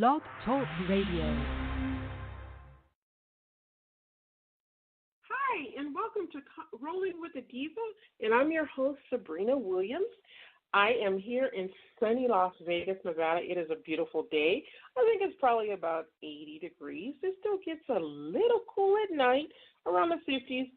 Blog Talk Radio. Hi, and welcome to Rolling with the Diva, and I'm your host, Sabrina Williams. I am here in sunny Las Vegas, Nevada. It is a beautiful day. I think it's probably about 80 degrees. It still gets a little cool at night, around the 50s,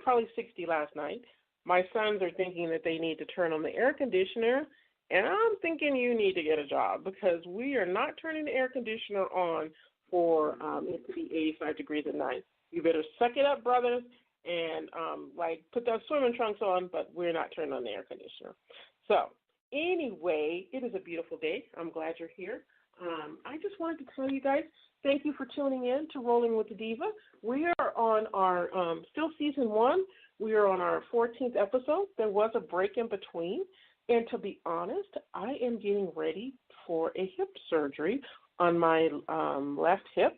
probably 60 last night. My sons are thinking that they need to turn on the air conditioner, and I'm thinking you need to get a job because we are not turning the air conditioner on for it to be 85 degrees at night. You better suck it up, brothers, and put those swimming trunks on, but we're not turning on the air conditioner. So anyway, it is a beautiful day. I'm glad you're here. I just wanted to tell you guys, thank you for tuning in to Rolling with the Diva. We are on our, still season 1. We are on our 14th episode. There was a break in between. And to be honest, I am getting ready for a hip surgery on my left hip.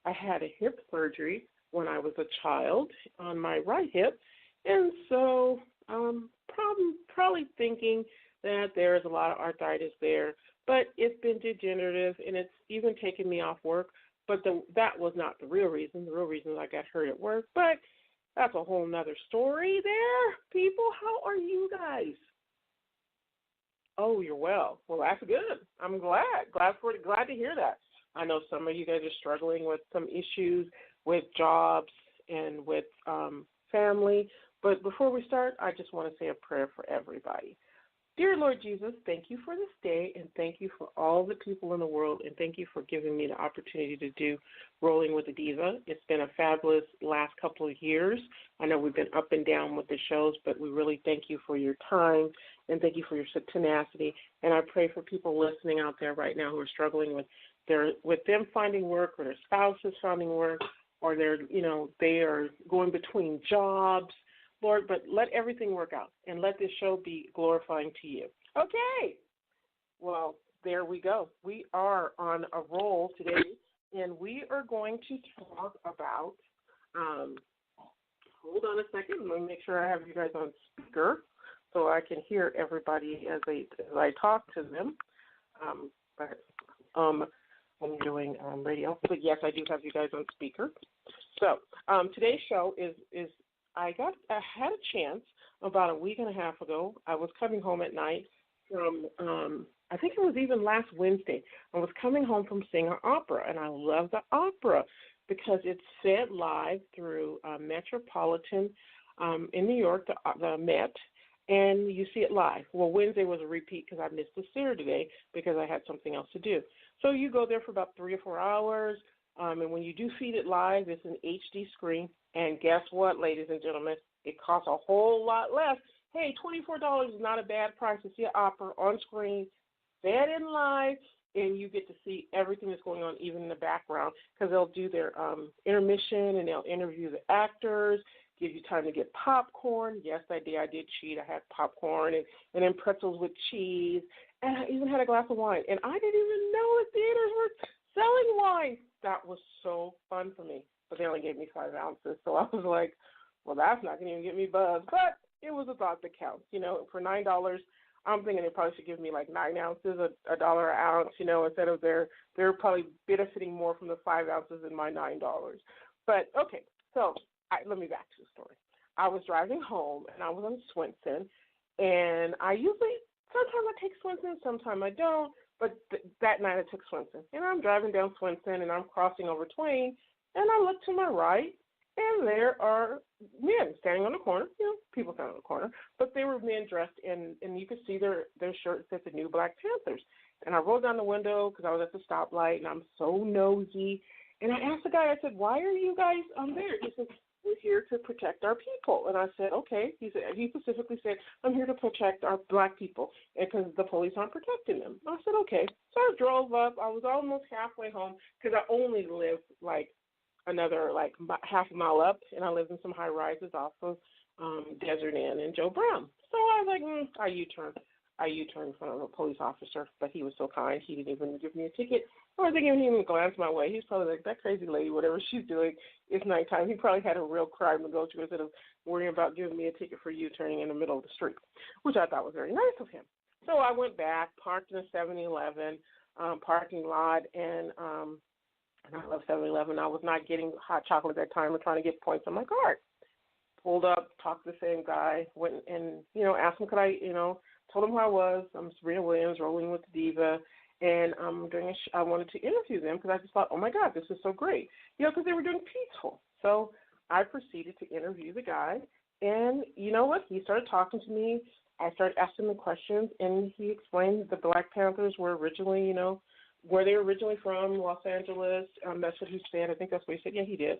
I had a hip surgery when I was a child on my right hip. And so I'm probably thinking that there is a lot of arthritis there. But it's been degenerative, and it's even taken me off work. But that was not the real reason. The real reason is I got hurt at work. But that's a whole nother story there. People, how are you guys? Oh, you're well. Well, that's good. I'm glad to hear that. I know some of you guys are struggling with some issues with jobs and with family. But before we start, I just want to say a prayer for everybody. Dear Lord Jesus, thank you for this day, and thank you for all the people in the world, and thank you for giving me the opportunity to do Rolling with the Diva. It's been a fabulous last couple of years. I know we've been up and down with the shows, but we really thank you for your time, and thank you for your tenacity. And I pray for people listening out there right now who are struggling with them finding work, or their spouses finding work, or they are going between jobs. Lord, but let everything work out, and let this show be glorifying to you. Okay. Well, there we go. We are on a roll today, and we are going to talk about, hold on a second. Let me make sure I have you guys on speaker so I can hear everybody as I talk to them. I'm doing radio. But, yes, I do have you guys on speaker. So today's show is I had a chance about a week and a half ago. I was coming home at night from, I think it was even last Wednesday. I was coming home from seeing an opera, and I love the opera because it's fed live through Metropolitan in New York, the Met, and you see it live. Well, Wednesday was a repeat because I missed the Saturday because I had something else to do. So you go there for about 3 or 4 hours, and when you do feed it live, it's an HD screen. And guess what, ladies and gentlemen? It costs a whole lot less. Hey, $24 is not a bad price to see an opera on screen, fed in live, and you get to see everything that's going on, even in the background, because they'll do their intermission, and they'll interview the actors, give you time to get popcorn. Yes, that day I did cheat. I had popcorn and then pretzels with cheese, and I even had a glass of wine. And I didn't even know the theaters were selling wine. That was so fun for me. But they only gave me 5 ounces, so I was like, well, that's not going to even get me buzzed. But it was a thought that counts. For $9, I'm thinking they probably should give me like 9 ounces, a dollar an ounce, instead of they're probably benefiting more from the 5 ounces than my $9. But, okay, so let me back to the story. I was driving home, and I was on Swenson, and sometimes I take Swenson, sometimes I don't, but that night I took Swenson. And I'm driving down Swenson, and I'm crossing over Twain, and I look to my right, and there are men standing on the corner. People standing on the corner. But they were men dressed in, and you could see their shirts said the New Black Panthers. And I rolled down the window because I was at the stoplight, and I'm so nosy. And I asked the guy, I said, why are you guys there? He said, we're here to protect our people. And I said, okay. He specifically said, I'm here to protect our black people because the police aren't protecting them. I said, okay. So I drove up. I was almost halfway home because I only lived another half a mile up, and I lived in some high rises off of Desert Inn and Joe Brown. So I was like, I U-turned. I U-turned in front of a police officer, but he was so kind, he didn't even give me a ticket. Or I think he didn't even glance my way. He's probably like, that crazy lady, whatever she's doing, it's nighttime. He probably had a real crime to go through instead of worrying about giving me a ticket for U-turning in the middle of the street, which I thought was very nice of him. So I went back, parked in a 7-Eleven, parking lot, and I love 7-Eleven. I was not getting hot chocolate at that time and trying to get points on my card. Pulled up, talked to the same guy, went and, asked him could I, told him who I was. I'm Sabrina Williams, rolling with the Diva, and I wanted to interview them because I just thought, oh, my God, this is so great, because they were doing peaceful. So I proceeded to interview the guy, and you know what? He started talking to me. I started asking him questions, and he explained that the Black Panthers were originally, where they were originally from, Los Angeles. That's what he said. I think that's what he said. Yeah, he did.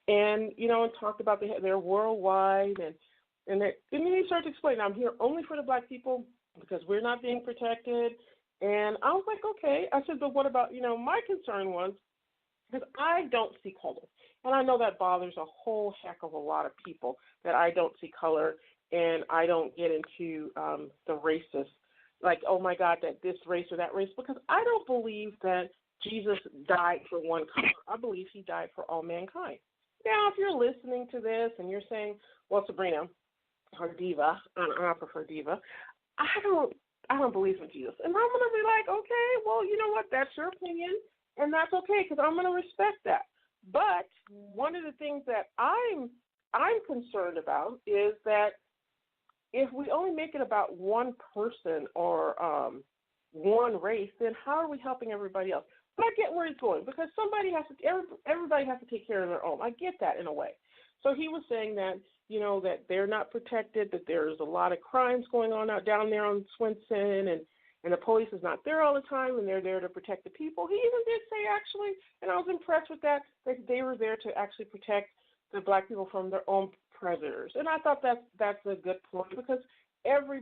And, and talked about they're worldwide. And then he started to explain, I'm here only for the Black people because we're not being protected. And I was like, okay. I said, but what about, my concern was, because I don't see color. And I know that bothers a whole heck of a lot of people, that I don't see color and I don't get into the racist, like, oh, my God, that this race or that race, because I don't believe that Jesus died for one color. I believe he died for all mankind. Now, if you're listening to this and you're saying, well, Sabrina, or Diva, I prefer Diva, I don't believe in Jesus. And I'm going to be like, okay, well, you know what, that's your opinion, and that's okay, because I'm going to respect that. But one of the things that I'm concerned about is that if we only make it about one person or one race, then how are we helping everybody else? But I get where he's going, because everybody has to take care of their own. I get that in a way. So he was saying that, that they're not protected, that there's a lot of crimes going on out down there on Swenson, and the police is not there all the time, and they're there to protect the people. He even did say, actually, and I was impressed with that they were there to actually protect the Black people from their own predators. And I thought that's a good point, because every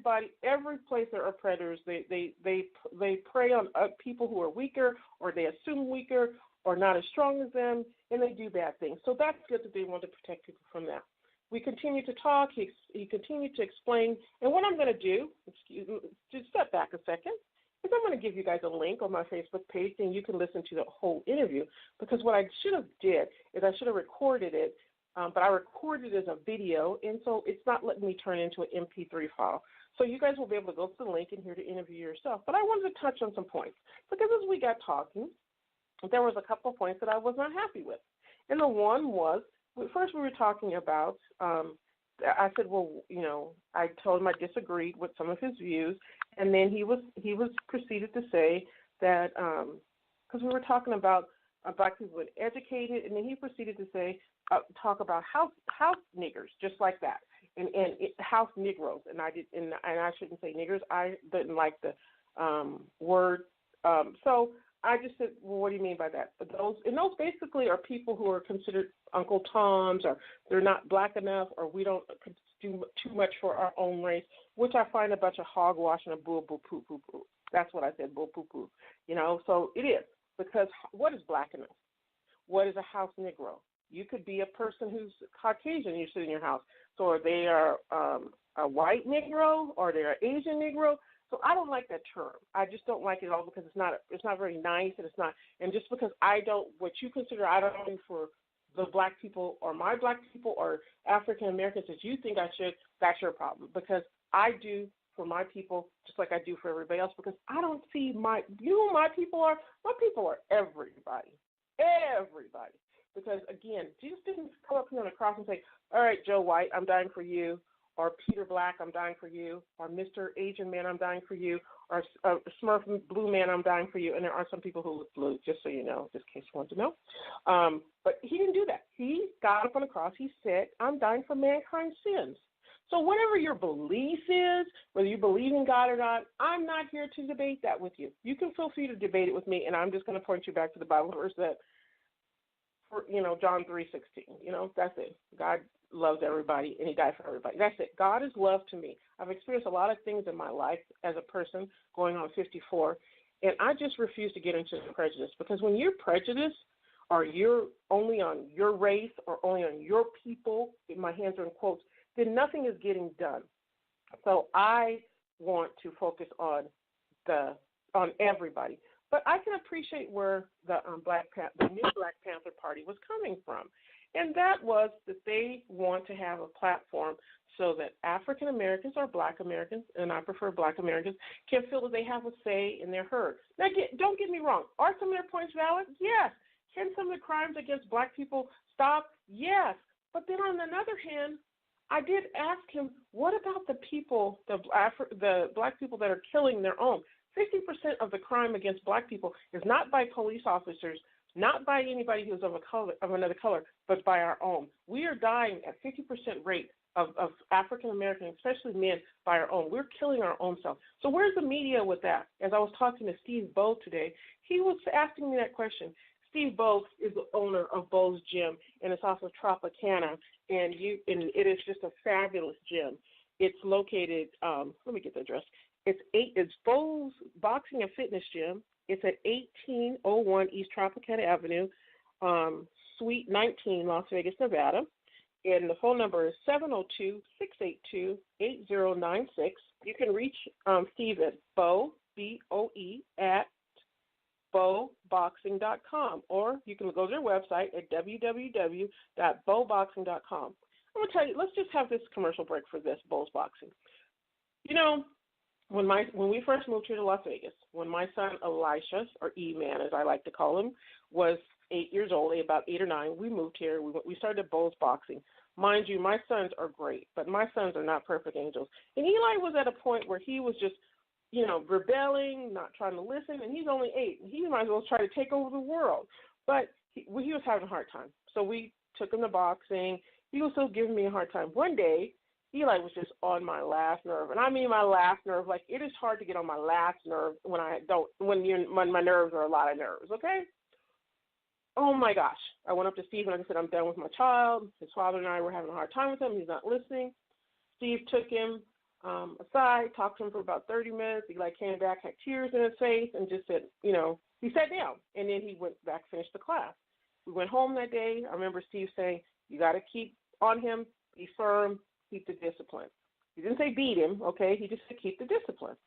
place there are predators, they prey on people who are weaker, or they assume weaker, or not as strong as them, and they do bad things. So that's good that they want to protect people from that. We continued to talk. He continued to explain. And what I'm going to do, just step back a second, is I'm going to give you guys a link on my Facebook page, and you can listen to the whole interview. Because what I should have did is I should have recorded it, but I recorded it as a video, and so it's not letting me turn it into an MP3 file. So you guys will be able to go to the link and hear the interview yourself. But I wanted to touch on some points, because as we got talking, there was a couple of points that I was not happy with. And the one was, first we were talking about, I said, well, I told him I disagreed with some of his views, and then he proceeded to say that, because we were talking about Black people being educated, and then he proceeded to say, talk about house niggers, just like that, and house Negroes, and I shouldn't say niggers. I didn't like the word, so I just said, well, what do you mean by that? Those basically are people who are considered Uncle Toms, or they're not Black enough, or we don't do too much for our own race, which I find a bunch of hogwash and a boo, boo, poo, poo, poo. That's what I said, boo, poo, poo. So it is, because what is Black enough? What is a house Negro? You could be a person who's Caucasian, you sit in your house. So they are a white Negro, or they're an Asian Negro. So I don't like that term. I just don't like it at all, because it's not very nice, and just because what you consider I don't do for the Black people or my Black people or African Americans that you think I should, that's your problem, because I do for my people just like I do for everybody else, because I don't see my people are everybody. Everybody. Because again, Jesus didn't come up here on the cross and say, all right, Joe White, I'm dying for you, or Peter Black, I'm dying for you, or Mr. Asian man, I'm dying for you, or Smurf Blue man, I'm dying for you. And there are some people who look blue, just so you know, just in case you want to know. But he didn't do that. He got up on the cross. He said, I'm dying for mankind's sins. So whatever your belief is, whether you believe in God or not, I'm not here to debate that with you. You can feel free to debate it with me, and I'm just going to point you back to the Bible verse that, John 3:16. That's it. God loves everybody, and he died for everybody. That's it. God is love to me. I've experienced a lot of things in my life as a person going on 54, and I just refuse to get into prejudice, because when you're prejudiced, or you're only on your race or only on your people, my hands are in quotes, then nothing is getting done. So I want to focus on everybody. But I can appreciate where the new Black Panther Party was coming from. and that was that they want to have a platform so that African Americans or Black Americans, and I prefer Black Americans, can feel that they have a say and they're heard. Now, don't get me wrong. Are some of their points valid? Yes. Can some of the crimes against Black people stop? Yes. But then on the other hand, I did ask him, what about the people, the Black people that are killing their own? 50% of the crime against Black people is not by police officers, not by anybody who's of another color, but by our own. We are dying at 50% rate of African Americans, especially men, by our own. We're killing our own self. So where's the media with that? As I was talking to Steve Bowe today, he was asking me that question. Steve Bowe is the owner of Bowe's Gym, and it's off of Tropicana, and it is just a fabulous gym. It's located. Let me get the address. It's Bowe's Boxing and Fitness Gym. It's at 1801 East Tropicana Avenue, Suite 19, Las Vegas, Nevada. And the phone number is 702-682-8096. You can reach Steve at Bowe, B-O-E, at bowboxing.com, or you can go to their website at www.bowboxing.com. I'm going to tell you, let's just have this commercial break for this, Bowe's Boxing. You know, when we first moved here to Las Vegas, when my son Elisha, or E-Man as I like to call him, was 8 years old, about 8 or 9, we moved here. We started Bowe's Boxing. Mind you, my sons are great, but my sons are not perfect angels. And Eli was at a point where he was just, rebelling, not trying to listen, and he's only 8. He might as well try to take over the world. But he was having a hard time. So we took him to boxing. He was still giving me a hard time. One day, Eli was just on my last nerve, and I mean my last nerve. Like, it is hard to get on my last nerve when my nerves are a lot of nerves, okay? Oh, my gosh. I went up to Steve and I said, I'm done with my child. His father and I were having a hard time with him. He's not listening. Steve took him aside, talked to him for about 30 minutes. He came back, had tears in his face, and just said, he sat down. And then he went back, finished the class. We went home that day. I remember Steve saying, you got to keep on him, be firm, keep the discipline. He didn't say beat him, okay? He just said keep the discipline.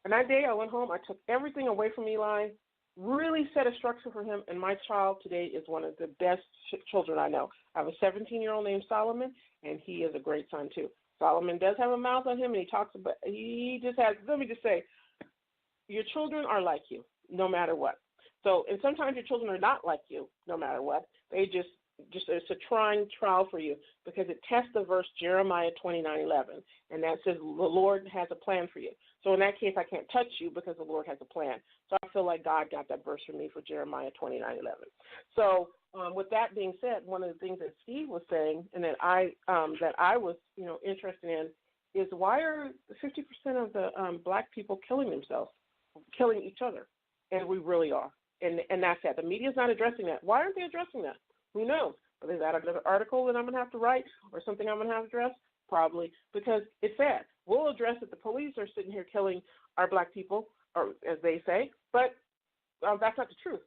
And that day I went home, I took everything away from Eli, really set a structure for him, and my child today is one of the best children I know. I have a 17-year-old named Solomon, and he is a great son too. Solomon does have a mouth on him, and he just has, let me just say, your children are like you, no matter what. So, and sometimes your children are not like you, no matter what. They just it's a trying trial for you because it tests the verse Jeremiah 29:11, and that says the Lord has a plan for you. So in that case, I can't touch you because the Lord has a plan. So I feel like God got that verse for me for Jeremiah 29:11. So with that being said, one of the things that Steve was saying and that I was interested in is why are 50% of the Black people killing themselves, killing each other, and we really are. And that's that. The media's not addressing that. Why aren't they addressing that? Who knows? But is that another article that I'm going to have to write or something I'm going to have to address? Probably, because it's sad. We'll address that the police are sitting here killing our Black people, or as they say, but that's not the truth.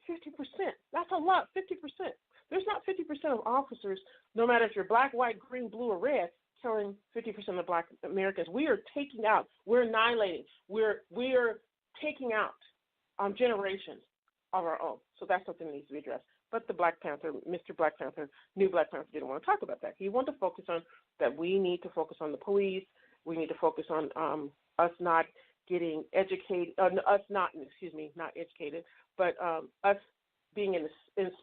50%. That's a lot, 50%. There's not 50% of officers, no matter if you're Black, white, green, blue, or red, killing 50% of Black Americans. We are taking out, we're annihilating, we're taking out generations of our own. So that's something that needs to be addressed. But the Black Panther, Mr. Black Panther, new Black Panther didn't want to talk about that. He wanted to focus on that we need to focus on the police. We need to focus on us not getting educated, not educated, but us being in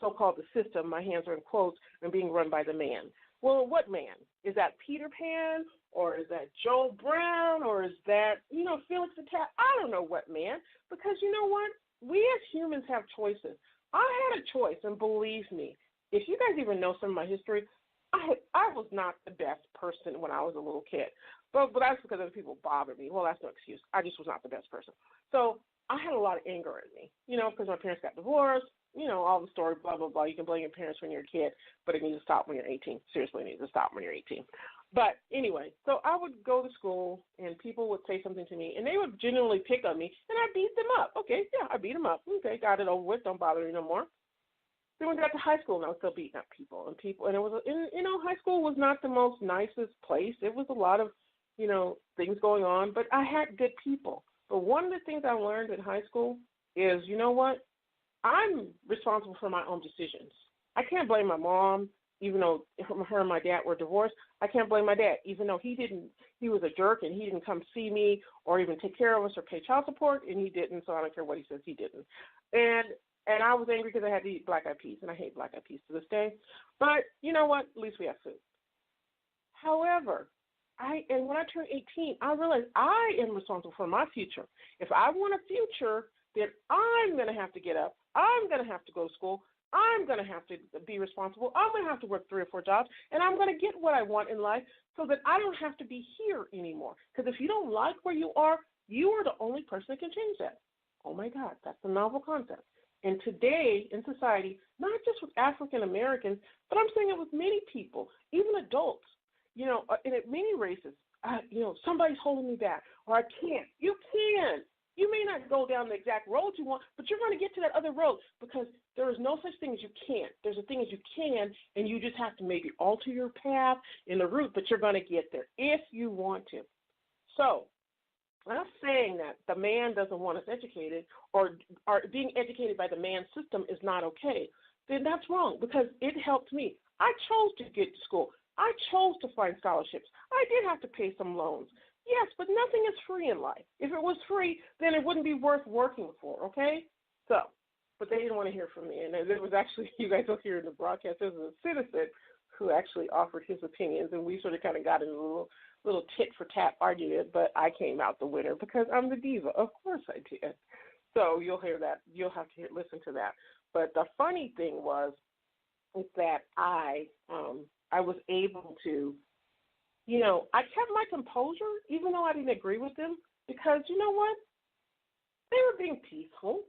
so-called the system, my hands are in quotes, and being run by the man. Well, what man? Is that Peter Pan, or is that Joe Brown, or is that, Felix the Cat? I don't know what man, because you know what? We as humans have choices. I had a choice, and believe me, if you guys even know some of my history, I was not the best person when I was a little kid. But that's because other people bothered me. Well, that's no excuse. I just was not the best person. So I had a lot of anger in me, because my parents got divorced, all the story, blah, blah, blah. You can blame your parents when you're a kid, but it needs to stop when you're 18. Seriously, it needs to stop when you're 18. But anyway, so I would go to school, and people would say something to me, and they would genuinely pick on me, and I beat them up. Okay, yeah, I beat them up. Okay, got it over with. Don't bother me no more. Then we got to high school, and I was still beating up people, and it was, high school was not the most nicest place. It was a lot of, things going on, but I had good people. But one of the things I learned in high school is, you know what? I'm responsible for my own decisions. I can't blame my mom. even though her and my dad were divorced, I can't blame my dad, even though he was a jerk and he didn't come see me or even take care of us or pay child support, and he didn't, so I don't care what he says, he didn't. And I was angry because I had to eat black-eyed peas, and I hate black-eyed peas to this day. But you know what? At least we have food. However, when I turned 18, I realized I am responsible for my future. If I want a future, then I'm going to have to get up. I'm going to have to go to school. I'm going to have to be responsible. I'm going to have to work 3 or 4 jobs, and I'm going to get what I want in life so that I don't have to be here anymore. Because if you don't like where you are the only person that can change that. Oh, my God, that's a novel concept. And today in society, not just with African Americans, but I'm saying it with many people, even adults, and at many races, somebody's holding me back, or I can't. You can. You may not go down the exact road you want, but you're going to get to that other road because there is no such thing as you can't. There's a thing as you can, and you just have to maybe alter your path in the route, but you're going to get there if you want to. So I'm not saying that the man doesn't want us educated or being educated by the man system is not okay. Then that's wrong because it helped me. I chose to get to school. I chose to find scholarships. I did have to pay some loans. Yes, but nothing is free in life. If it was free, then it wouldn't be worth working for, okay? So, but they didn't want to hear from me. And there was actually, you guys will hear in the broadcast, there was a citizen who actually offered his opinions, and we sort of kind of got in a little tit-for-tat argument, but I came out the winner because I'm the diva. Of course I did. So you'll hear that. You'll have to listen to that. But the funny thing was that I was able to, I kept my composure even though I didn't agree with them because you know what? They were being peaceful.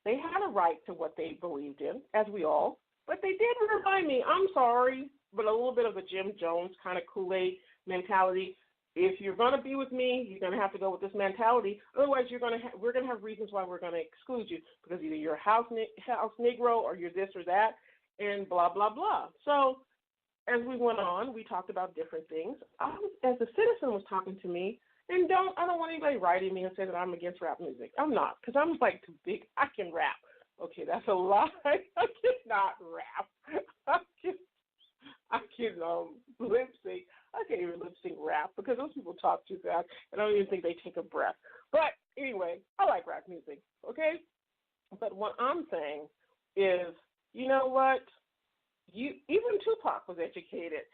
They had a right to what they believed in, as we all. But they did remind me, I'm sorry, but a little bit of a Jim Jones kind of Kool-Aid mentality. If you're going to be with me, you're going to have to go with this mentality. Otherwise, we're going to have reasons why we're going to exclude you because either you're a house Negro or you're this or that and blah, blah, blah. So as we went on, we talked about different things. As a citizen was talking to me, and I don't want anybody writing me and saying that I'm against rap music. I'm not because I'm like too big. I can rap. Okay, that's a lie. I cannot rap. I can lip sync. I can't even lip sync rap because those people talk too fast, and I don't even think they take a breath. But anyway, I like rap music, okay? But what I'm saying is, you know what? Even Tupac was educated.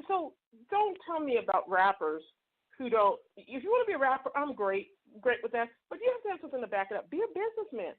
So don't tell me about rappers who don't. If you want to be a rapper, I'm great with that. But you have to have something to back it up. Be a businessman.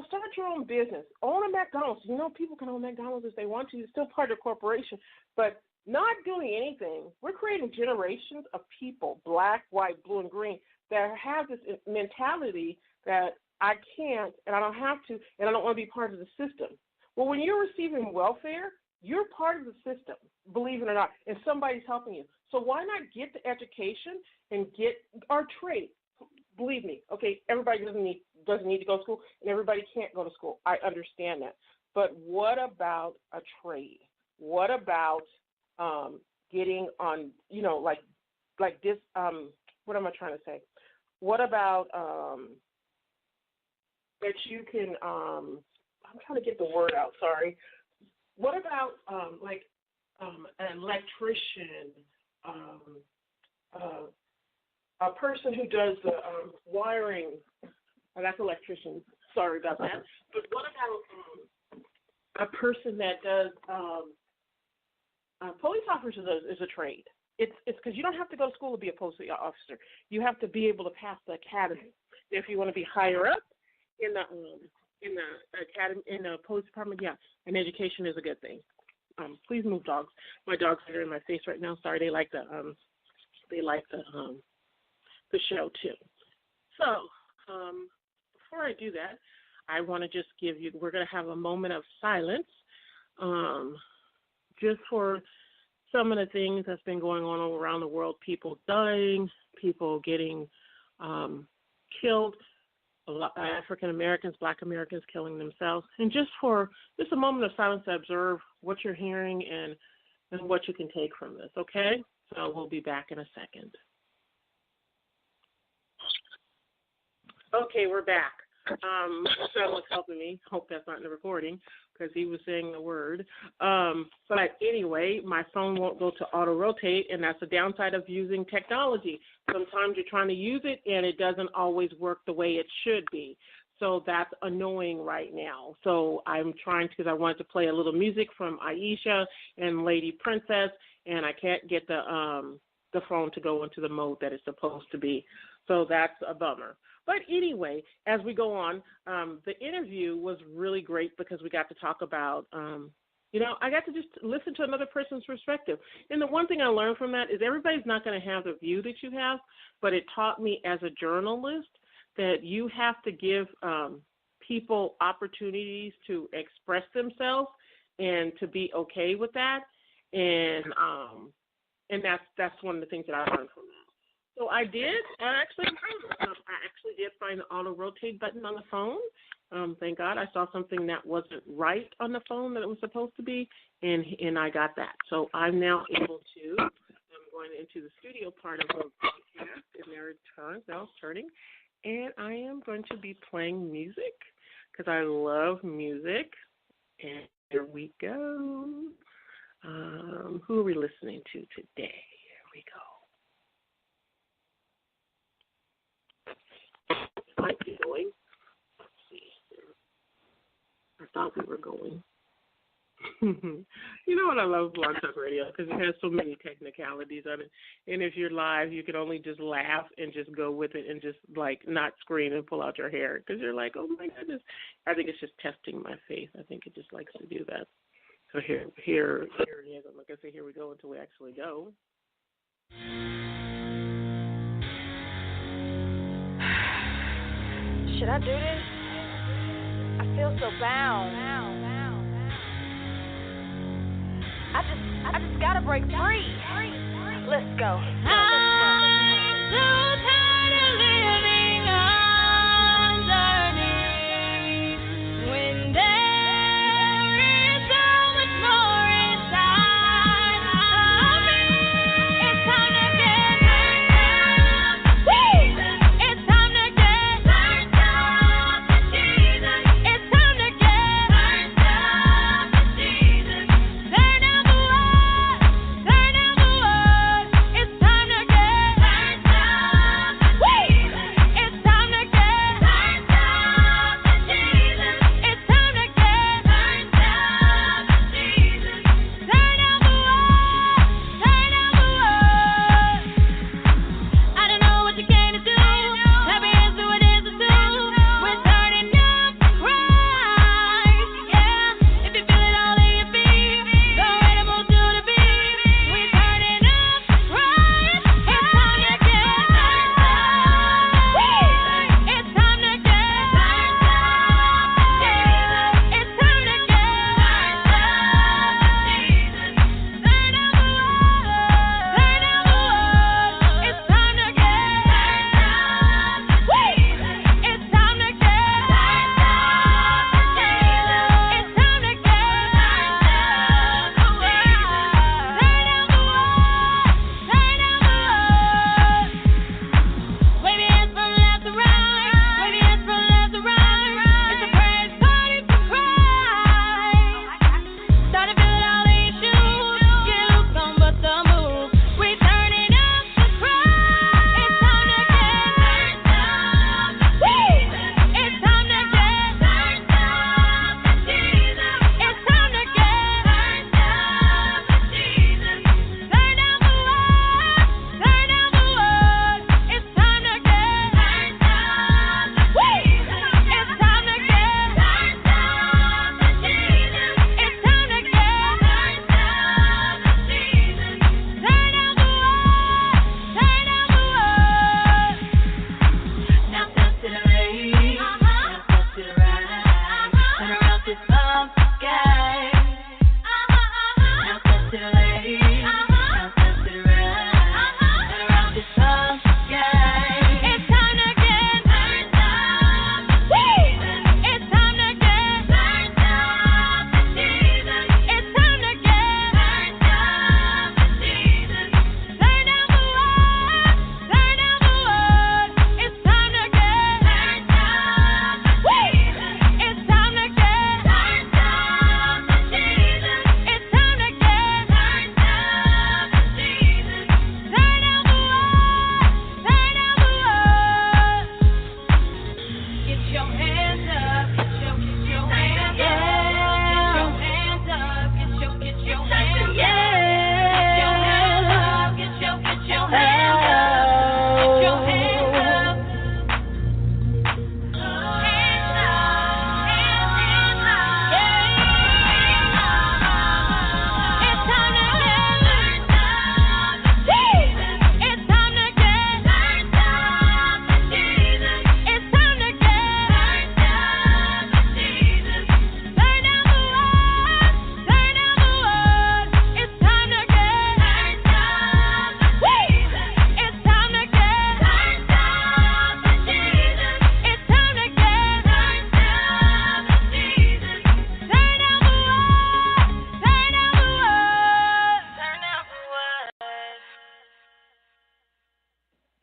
Start your own business. Own a McDonald's. People can own McDonald's if they want to. It's still part of the corporation. But not doing anything, we're creating generations of people, black, white, blue, and green, that have this mentality that I can't and I don't have to and I don't want to be part of the system. Well, when you're receiving welfare, you're part of the system, believe it or not, and somebody's helping you. So why not get the education and get our trade? Believe me, okay, everybody doesn't need to go to school, and everybody can't go to school. I understand that. But what about a trade? What about getting on, like this, what am I trying to say? What about that you can, I'm trying to get the word out, sorry. What about an electrician, a person who does the wiring? Oh, that's electrician. Sorry about that. But what about a person that does police officer is a trade. It's because you don't have to go to school to be a police officer. You have to be able to pass the academy. If you want to be higher up in the academy, in the police department, yeah, and education is a good thing. Please move, dogs. My dogs are in my face right now. Sorry, they like the show too. So before I do that, I want to just we're going to have a moment of silence, just for some of the things that's been going on all around the world. People dying, people getting killed. African Americans, Black Americans killing themselves, and just a moment of silence to observe what you're hearing and what you can take from this, okay? So we'll be back in a second. Okay, we're back. My son was helping me. Hope that's not in the recording because he was saying the word. But anyway, my phone won't go to auto rotate, and that's the downside of using technology. Sometimes you're trying to use it, and it doesn't always work the way it should be. So that's annoying right now. So I'm trying to, because I wanted to play a little music from Aisha and Lady Princess, and I can't get the phone to go into the mode that it's supposed to be. So that's a bummer. But anyway, as we go on, the interview was really great because we got to talk about, I got to just listen to another person's perspective. And the one thing I learned from that is everybody's not going to have the view that you have, but it taught me as a journalist that you have to give people opportunities to express themselves and to be okay with that. And that's one of the things that I learned from that. So I actually did find the auto rotate button on the phone. Thank God I saw something that wasn't right on the phone that it was supposed to be, and I got that. So I'm now able to. I'm going into the studio part of the podcast, and there it turns. Now it's turning, and I am going to be playing music because I love music. And here we go. Who are we listening to today? Here we go. Might be going. Let's see. I thought we were going. You know what I love Blog Talk Radio? Because it has so many technicalities on it. And if you're live, you can only just laugh and just go with it and just, like, not scream and pull out your hair. Because you're like, oh, my goodness. I think it's just testing my faith. I think it just likes to do that. So here it is. I'm not going to say here we go until we actually go. Should I do this? I feel so bound. I just gotta break free. Let's go. I'm so tired of living underneath when there is so much more inside of me. It's time to get turned up to Jesus. It's time to get turned up to Jesus. It's time to get turned up to Jesus. Turn down the world. It's time to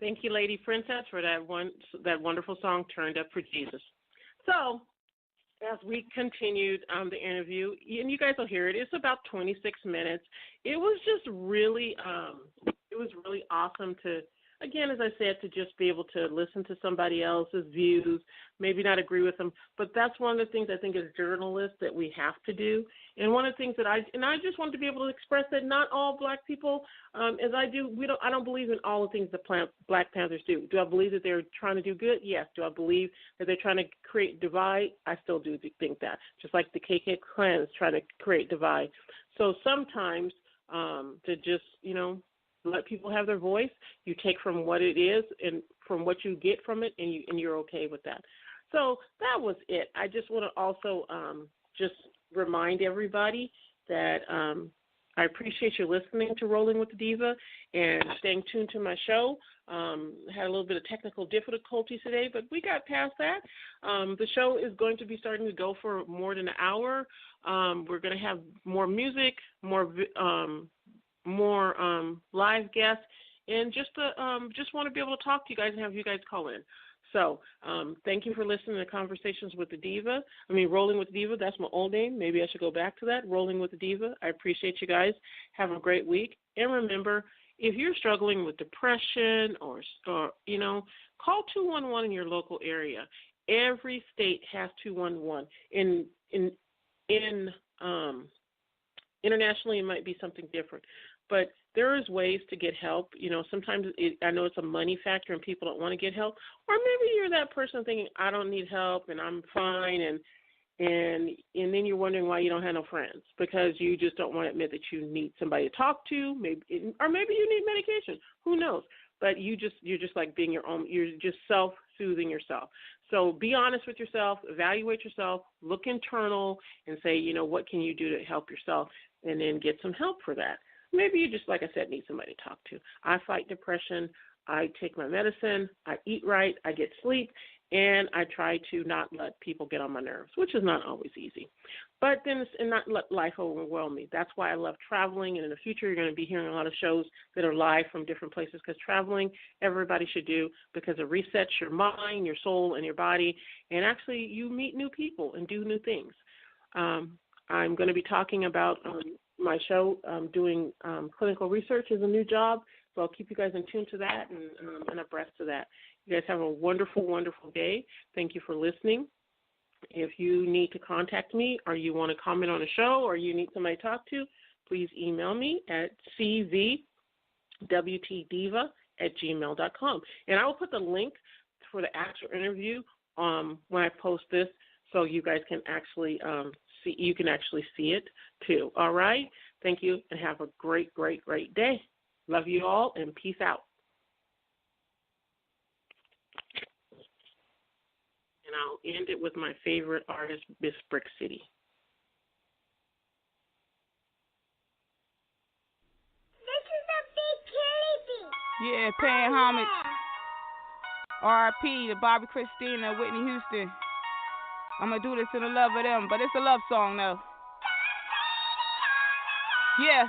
Thank you, Lady Princess, for that wonderful song, Turned Up for Jesus. So, as we continued the interview, and you guys will hear it, it's about 26 minutes. It was just really, awesome to, again, as I said, to just be able to listen to somebody else's views, maybe not agree with them, but that's one of the things I think as journalists that we have to do. And one of the things that I just wanted to be able to express that not all black people, as I do, I don't believe in all the things that Black Panthers do. Do I believe that they're trying to do good? Yes. Do I believe that they're trying to create divide? I still do think that. Just like the KK Klan is trying to create divide. So sometimes to just, let people have their voice, you take from what it is and from what you get from it, and you're okay with that. So that was it. I just want to also just remind everybody that I appreciate you listening to Rolling with the Diva and staying tuned to my show. Had a little bit of technical difficulties today, but we got past that. The show is going to be starting to go for more than an hour. We're going to have more music, more live guests, and just want to be able to talk to you guys and have you guys call in. So thank you for listening to Conversations with the Diva. Rolling with the Diva, that's my old name. Maybe I should go back to that, Rolling with the Diva. I appreciate you guys. Have a great week. And remember, if you're struggling with depression or call 211 in your local area. Every state has 211. Internationally, it might be something different. But there is ways to get help. Sometimes I know it's a money factor and people don't want to get help. Or maybe you're that person thinking, I don't need help and I'm fine, and then you're wondering why you don't have no friends because you just don't want to admit that you need somebody to talk to, maybe you need medication. Who knows? But you're just like being your own. You're just self-soothing yourself. So be honest with yourself, evaluate yourself, look internal, and say, what can you do to help yourself, and then get some help for that. Maybe you just, like I said, need somebody to talk to. I fight depression. I take my medicine. I eat right. I get sleep. And I try to not let people get on my nerves, which is not always easy. But then and not let life overwhelm me. That's why I love traveling. And in the future, you're going to be hearing a lot of shows that are live from different places because traveling, everybody should do because it resets your mind, your soul, and your body. And actually, you meet new people and do new things. I'm going to be talking about my show, doing clinical research is a new job, so I'll keep you guys in tune to that and abreast of that. You guys have a wonderful, wonderful day. Thank you for listening. If you need to contact me or you want to comment on a show or you need somebody to talk to, please email me at cvwtdiva@gmail.com. And I will put the link for the actual interview when I post this so you guys can actually see it too. All right? Thank you, and have a great, great, great day. Love you all, and peace out. And I'll end it with my favorite artist, Miss Brick City. This is a big baby. Yeah, paying homage. R.I.P. to Bobby Christina and Whitney Houston. I'm going to do this in the love of them, but it's a love song, though. Yeah.